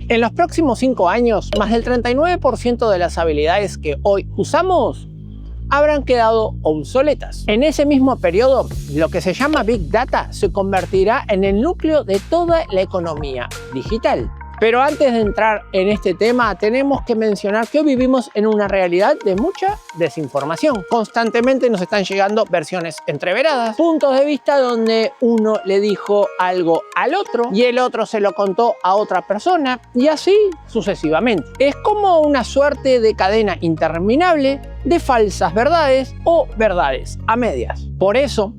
En los próximos 5 años, más del 39% de las habilidades que hoy usamos habrán quedado obsoletas. En ese mismo periodo, lo que se llama Big Data se convertirá en el núcleo de toda la economía digital. Pero antes de entrar en este tema, tenemos que mencionar que hoy vivimos en una realidad de mucha desinformación. Constantemente nos están llegando versiones entreveradas, puntos de vista donde uno le dijo algo al otro y el otro se lo contó a otra persona y así sucesivamente. Es como una suerte de cadena interminable de falsas verdades o verdades a medias. Por eso,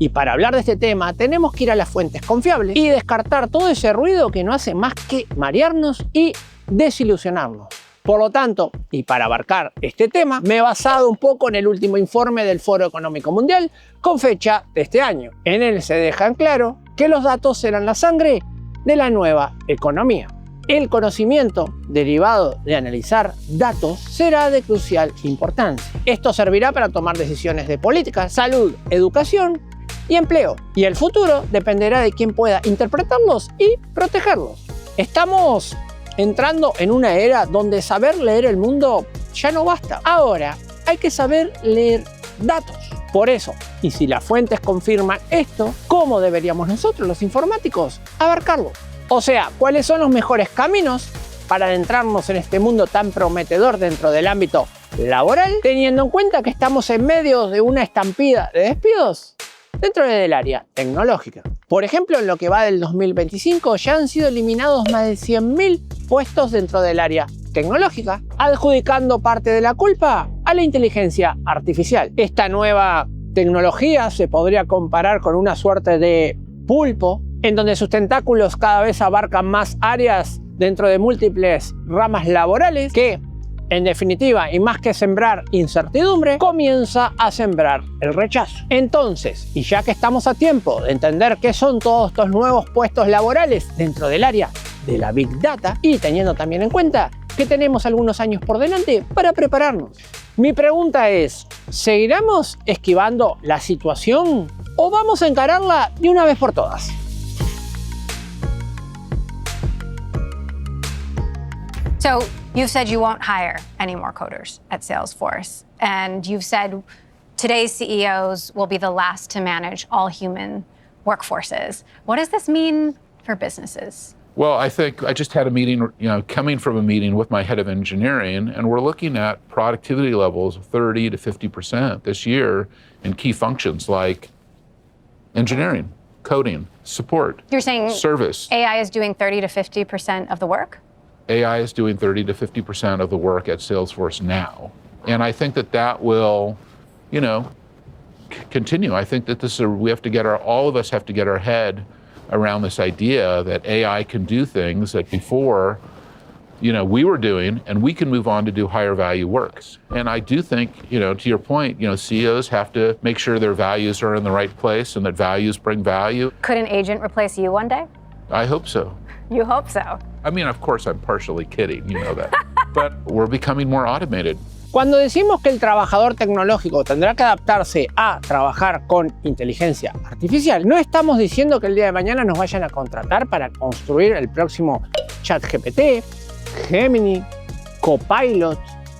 y para hablar de este tema, tenemos que ir a las fuentes confiables y descartar todo ese ruido que no hace más que marearnos y desilusionarnos. Por lo tanto, y para abarcar este tema, me he basado un poco en el último informe del Foro Económico Mundial con fecha de este año. En él se deja en claro que los datos serán la sangre de la nueva economía. El conocimiento derivado de analizar datos será de crucial importancia. Esto servirá para tomar decisiones de política, salud, educación y empleo. Y el futuro dependerá de quién pueda interpretarlos y protegerlos. Estamos entrando en una era donde saber leer el mundo ya no basta. Ahora hay que saber leer datos. Por eso, y si las fuentes confirman esto, ¿cómo deberíamos nosotros, los informáticos, abarcarlo? O sea, ¿cuáles son los mejores caminos para adentrarnos en este mundo tan prometedor dentro del ámbito laboral, teniendo en cuenta que estamos en medio de una estampida de despidos dentro del área tecnológica? Por ejemplo, en lo que va del 2025 ya han sido eliminados más de 100.000 puestos dentro del área tecnológica, adjudicando parte de la culpa a la inteligencia artificial. Esta nueva tecnología se podría comparar con una suerte de pulpo, en donde sus tentáculos cada vez abarcan más áreas dentro de múltiples ramas laborales que, en definitiva, y más que sembrar incertidumbre, comienza a sembrar el rechazo. Entonces, y ya que estamos a tiempo de entender qué son todos estos nuevos puestos laborales dentro del área de la Big Data, y teniendo también en cuenta que tenemos algunos años por delante para prepararnos, mi pregunta es, ¿seguiremos esquivando la situación o vamos a encararla de una vez por todas? So you've said you won't hire any more coders at Salesforce, and you've said today's CEOs will be the last to manage all human workforces. What does this mean for businesses? Well, I think I just had a meeting, coming from a meeting with my head of engineering, and we're looking at productivity levels of 30 to 50% this year in key functions like engineering, coding, support, You're saying service. AI is doing 30 to 50% of the work? AI is doing 30 to 50% of the work at Salesforce now. And I think that will, continue. I think that all of us have to get our head around this idea that AI can do things that before, we were doing, and we can move on to do higher value works. And I do think, to your point, CEOs have to make sure their values are in the right place and that values bring value. Could an agent replace you one day? I hope so. You hope so. I mean, of course, I'm partially kidding, you know that. But we're becoming more automated. Cuando decimos que el trabajador tecnológico tendrá que adaptarse a trabajar con inteligencia artificial, no estamos diciendo que el día de mañana nos vayan a contratar para construir el próximo ChatGPT, Gemini, Copilot,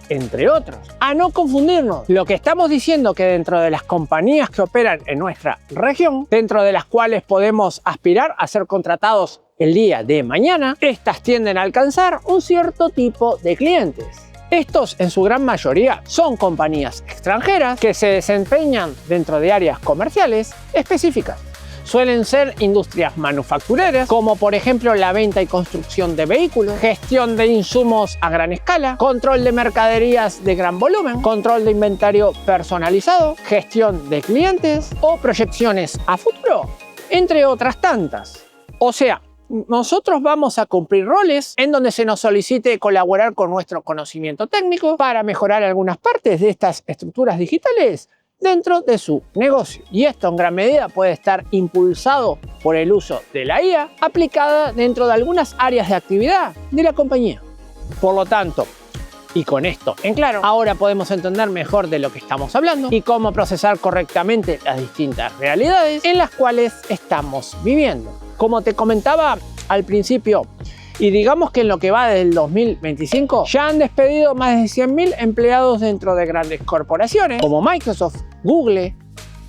entre otros. A no confundirnos, lo que estamos diciendo que dentro de las compañías que operan en nuestra región, dentro de las cuales podemos aspirar a ser contratados el día de mañana, estas tienden a alcanzar un cierto tipo de clientes. Estos, en su gran mayoría, son compañías extranjeras que se desempeñan dentro de áreas comerciales específicas. Suelen ser industrias manufactureras, como por ejemplo la venta y construcción de vehículos, gestión de insumos a gran escala, control de mercaderías de gran volumen, control de inventario personalizado, gestión de clientes o proyecciones a futuro, entre otras tantas. O sea, nosotros vamos a cumplir roles en donde se nos solicite colaborar con nuestro conocimiento técnico para mejorar algunas partes de estas estructuras digitales dentro de su negocio. Y esto en gran medida puede estar impulsado por el uso de la IA aplicada dentro de algunas áreas de actividad de la compañía. Por lo tanto, y con esto en claro, ahora podemos entender mejor de lo que estamos hablando y cómo procesar correctamente las distintas realidades en las cuales estamos viviendo. Como te comentaba al principio, Y digamos que en lo que va del 2025 ya han despedido más de 100.000 empleados dentro de grandes corporaciones como Microsoft, Google,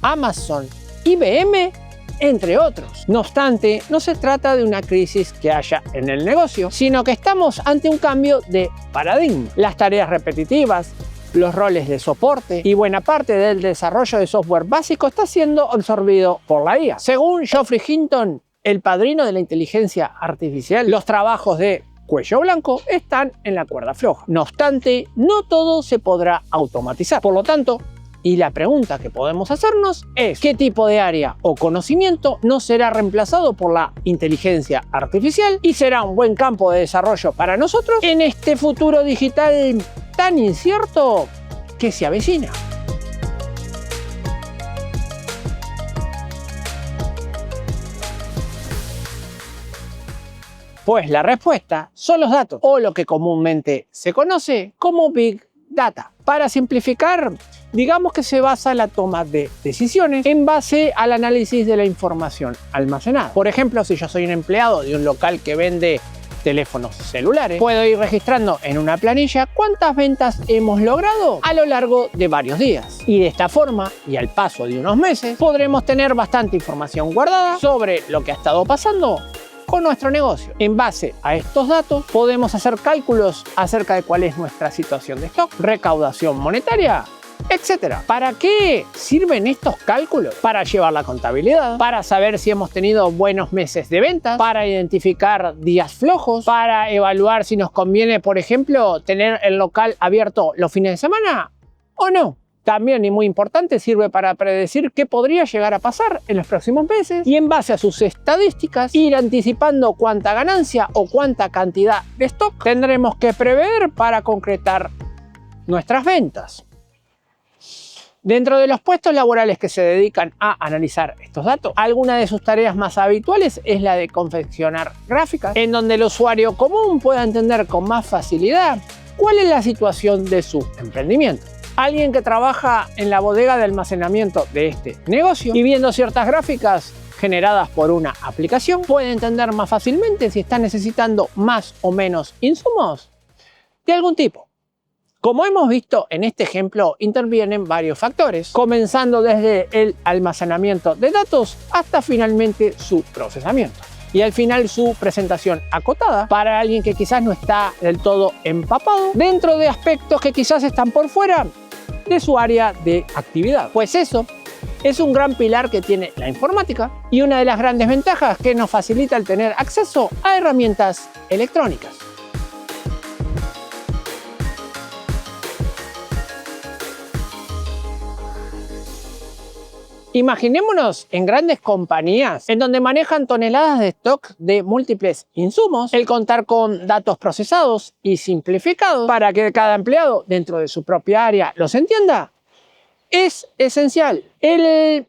Amazon, IBM, entre otros. No obstante, no se trata de una crisis que haya en el negocio, sino que estamos ante un cambio de paradigma. Las tareas repetitivas, los roles de soporte y buena parte del desarrollo de software básico está siendo absorbido por la IA. Según Geoffrey Hinton, el padrino de la inteligencia artificial, los trabajos de cuello blanco están en la cuerda floja. No obstante, no todo se podrá automatizar. Por lo tanto, y la pregunta que podemos hacernos es ¿qué tipo de área o conocimiento no será reemplazado por la inteligencia artificial y será un buen campo de desarrollo para nosotros en este futuro digital tan incierto que se avecina? Pues la respuesta son los datos, o lo que comúnmente se conoce como Big Data. Para simplificar, digamos que se basa en la toma de decisiones en base al análisis de la información almacenada. Por ejemplo, si yo soy un empleado de un local que vende teléfonos celulares, puedo ir registrando en una planilla cuántas ventas hemos logrado a lo largo de varios días. Y de esta forma, y al paso de unos meses, podremos tener bastante información guardada sobre lo que ha estado pasando con nuestro negocio. En base a estos datos podemos hacer cálculos acerca de cuál es nuestra situación de stock, recaudación monetaria, etcétera. ¿Para qué sirven estos cálculos? Para llevar la contabilidad, para saber si hemos tenido buenos meses de ventas, para identificar días flojos, para evaluar si nos conviene, por ejemplo, tener el local abierto los fines de semana o no. También, y muy importante, sirve para predecir qué podría llegar a pasar en los próximos meses y en base a sus estadísticas ir anticipando cuánta ganancia o cuánta cantidad de stock tendremos que prever para concretar nuestras ventas. Dentro de los puestos laborales que se dedican a analizar estos datos, alguna de sus tareas más habituales es la de confeccionar gráficas, en donde el usuario común pueda entender con más facilidad cuál es la situación de su emprendimiento. Alguien que trabaja en la bodega de almacenamiento de este negocio y viendo ciertas gráficas generadas por una aplicación puede entender más fácilmente si está necesitando más o menos insumos de algún tipo. Como hemos visto en este ejemplo, intervienen varios factores, comenzando desde el almacenamiento de datos hasta finalmente su procesamiento. Y al final su presentación acotada para alguien que quizás no está del todo empapado dentro de aspectos que quizás están por fuera de su área de actividad. Pues eso es un gran pilar que tiene la informática y una de las grandes ventajas que nos facilita el tener acceso a herramientas electrónicas. Imaginémonos en grandes compañías en donde manejan toneladas de stock de múltiples insumos, el contar con datos procesados y simplificados para que cada empleado dentro de su propia área los entienda, es esencial. El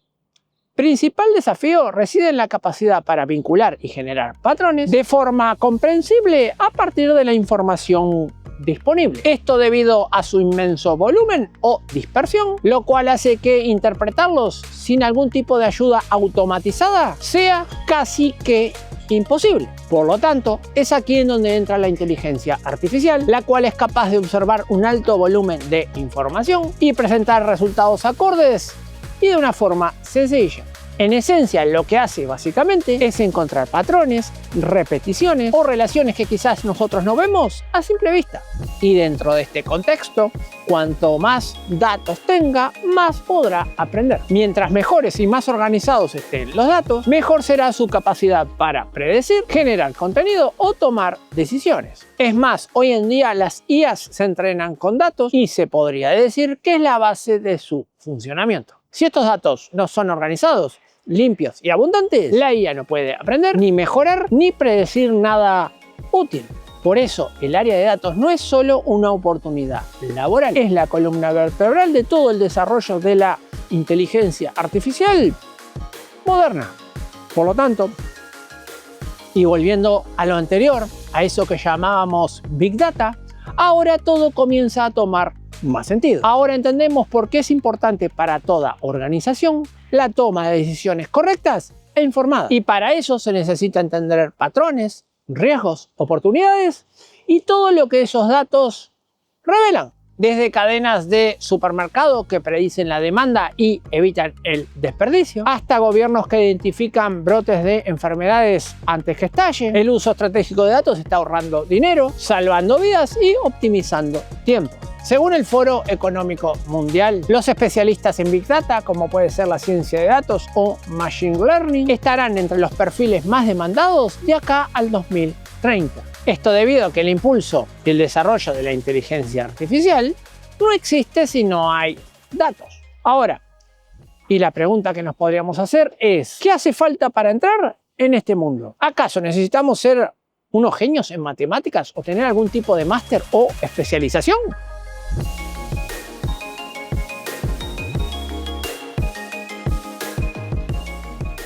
principal desafío reside en la capacidad para vincular y generar patrones de forma comprensible a partir de la información disponible. Esto debido a su inmenso volumen o dispersión, lo cual hace que interpretarlos sin algún tipo de ayuda automatizada sea casi que imposible. Por lo tanto, es aquí en donde entra la inteligencia artificial, la cual es capaz de observar un alto volumen de información y presentar resultados acordes y de una forma sencilla. En esencia, lo que hace básicamente es encontrar patrones, repeticiones o relaciones que quizás nosotros no vemos a simple vista. Y dentro de este contexto, cuanto más datos tenga, más podrá aprender. Mientras mejores y más organizados estén los datos, mejor será su capacidad para predecir, generar contenido o tomar decisiones. Es más, hoy en día las IAs se entrenan con datos y se podría decir que es la base de su funcionamiento. Si estos datos no son organizados, limpios y abundantes, la IA no puede aprender, ni mejorar, ni predecir nada útil. Por eso, el área de datos no es solo una oportunidad laboral, es la columna vertebral de todo el desarrollo de la inteligencia artificial moderna. Por lo tanto, y volviendo a lo anterior, a eso que llamábamos Big Data, ahora todo comienza a tomar más sentido. Ahora entendemos por qué es importante para toda organización la toma de decisiones correctas e informadas. Y para ello se necesita entender patrones, riesgos, oportunidades y todo lo que esos datos revelan. Desde cadenas de supermercado que predicen la demanda y evitan el desperdicio, hasta gobiernos que identifican brotes de enfermedades antes que estallen. El uso estratégico de datos está ahorrando dinero, salvando vidas y optimizando tiempo. Según el Foro Económico Mundial, los especialistas en Big Data, como puede ser la ciencia de datos o Machine Learning, estarán entre los perfiles más demandados de acá al 2030. Esto debido a que el impulso y el desarrollo de la inteligencia artificial no existe si no hay datos. Ahora, y la pregunta que nos podríamos hacer es, ¿qué hace falta para entrar en este mundo? ¿Acaso necesitamos ser unos genios en matemáticas o tener algún tipo de máster o especialización?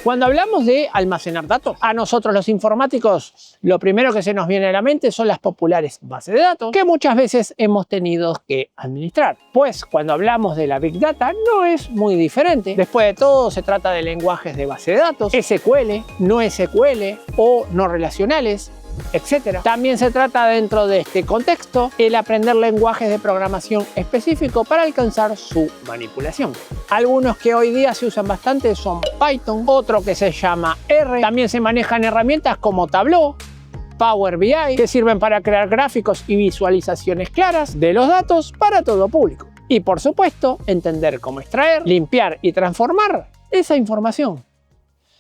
Cuando hablamos de almacenar datos, a nosotros los informáticos, lo primero que se nos viene a la mente son las populares bases de datos que muchas veces hemos tenido que administrar. Pues cuando hablamos de la Big Data no es muy diferente. Después de todo se trata de lenguajes de base de datos, SQL, no SQL o no relacionales, etc. También se trata dentro de este contexto el aprender lenguajes de programación específico para alcanzar su manipulación. Algunos que hoy día se usan bastante son Python, otro que se llama R. También se manejan herramientas como Tableau, Power BI, que sirven para crear gráficos y visualizaciones claras de los datos para todo público. Y por supuesto, entender cómo extraer, limpiar y transformar esa información.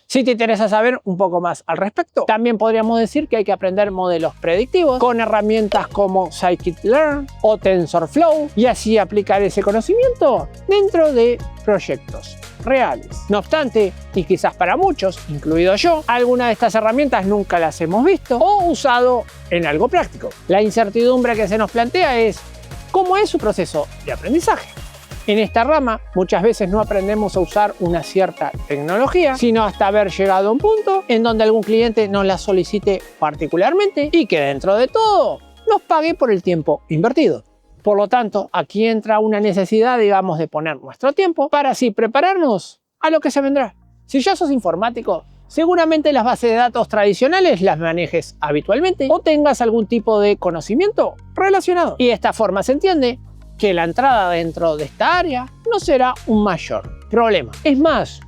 Si te interesa saber un poco más al respecto, también podríamos decir que hay que aprender modelos predictivos con herramientas como Scikit-learn o TensorFlow y así aplicar ese conocimiento dentro de proyectos reales. No obstante, y quizás para muchos, incluido yo, algunas de estas herramientas nunca las hemos visto o usado en algo práctico. La incertidumbre que se nos plantea es ¿cómo es su proceso de aprendizaje? En esta rama muchas veces no aprendemos a usar una cierta tecnología, sino hasta haber llegado a un punto en donde algún cliente nos la solicite particularmente y que dentro de todo nos pague por el tiempo invertido. Por lo tanto, aquí entra una necesidad, digamos, de poner nuestro tiempo para así prepararnos a lo que se vendrá. Si ya sos informático, seguramente las bases de datos tradicionales las manejes habitualmente o tengas algún tipo de conocimiento relacionado. Y de esta forma se entiende que la entrada dentro de esta área no será un mayor problema. Es más,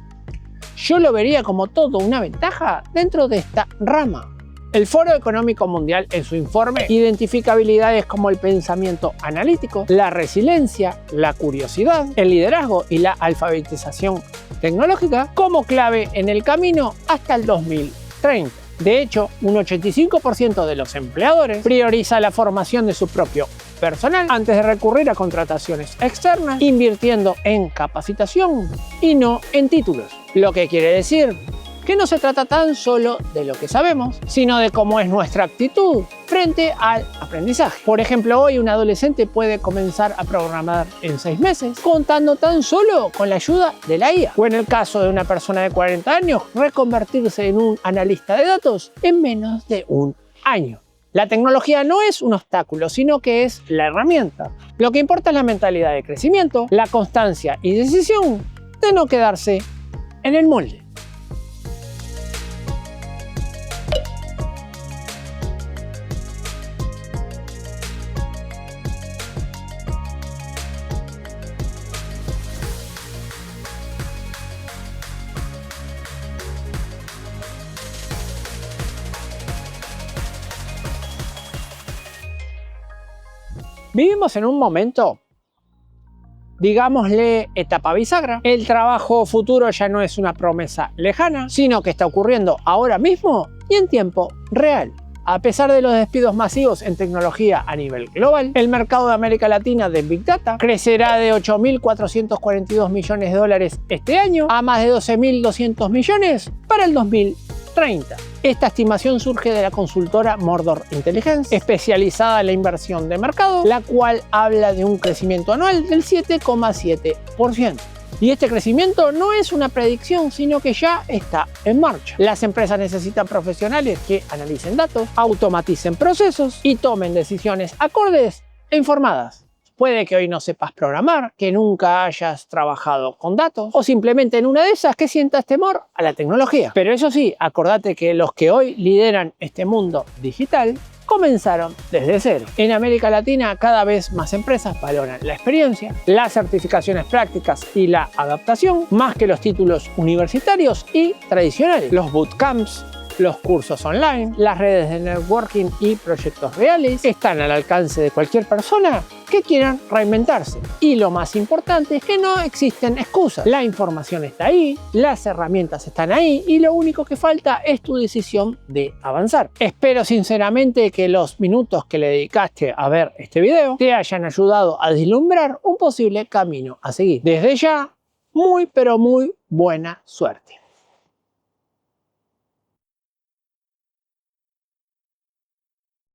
yo lo vería como todo una ventaja dentro de esta rama. El Foro Económico Mundial en su informe identifica habilidades como el pensamiento analítico, la resiliencia, la curiosidad, el liderazgo y la alfabetización tecnológica como clave en el camino hasta el 2030. De hecho, un 85% de los empleadores prioriza la formación de su propio personal antes de recurrir a contrataciones externas, invirtiendo en capacitación y no en títulos. Lo que quiere decir que no se trata tan solo de lo que sabemos, sino de cómo es nuestra actitud frente al aprendizaje. Por ejemplo, hoy un adolescente puede comenzar a programar en 6 meses, contando tan solo con la ayuda de la IA. O en el caso de una persona de 40 años, reconvertirse en un analista de datos en menos de un año. La tecnología no es un obstáculo, sino que es la herramienta. Lo que importa es la mentalidad de crecimiento, la constancia y decisión de no quedarse en el molde. Vivimos en un momento, digámosle, etapa bisagra. El trabajo futuro ya no es una promesa lejana, sino que está ocurriendo ahora mismo y en tiempo real. A pesar de los despidos masivos en tecnología a nivel global, el mercado de América Latina de Big Data crecerá de 8.442 millones de dólares este año a más de 12.200 millones para el 2030. Esta estimación surge de la consultora Mordor Intelligence, especializada en la inversión de mercado, la cual habla de un crecimiento anual del 7,7%. Y este crecimiento no es una predicción, sino que ya está en marcha. Las empresas necesitan profesionales que analicen datos, automaticen procesos y tomen decisiones acordes e informadas. Puede que hoy no sepas programar, que nunca hayas trabajado con datos o simplemente en una de esas que sientas temor a la tecnología. Pero eso sí, acordate que los que hoy lideran este mundo digital comenzaron desde cero. En América Latina cada vez más empresas valoran la experiencia, las certificaciones prácticas y la adaptación más que los títulos universitarios y tradicionales. Los bootcamps, los cursos online, las redes de networking y proyectos reales están al alcance de cualquier persona que quieran reinventarse. Y lo más importante es que no existen excusas. La información está ahí, las herramientas están ahí y lo único que falta es tu decisión de avanzar. Espero sinceramente que los minutos que le dedicaste a ver este video te hayan ayudado a vislumbrar un posible camino a seguir. Desde ya, muy pero muy buena suerte.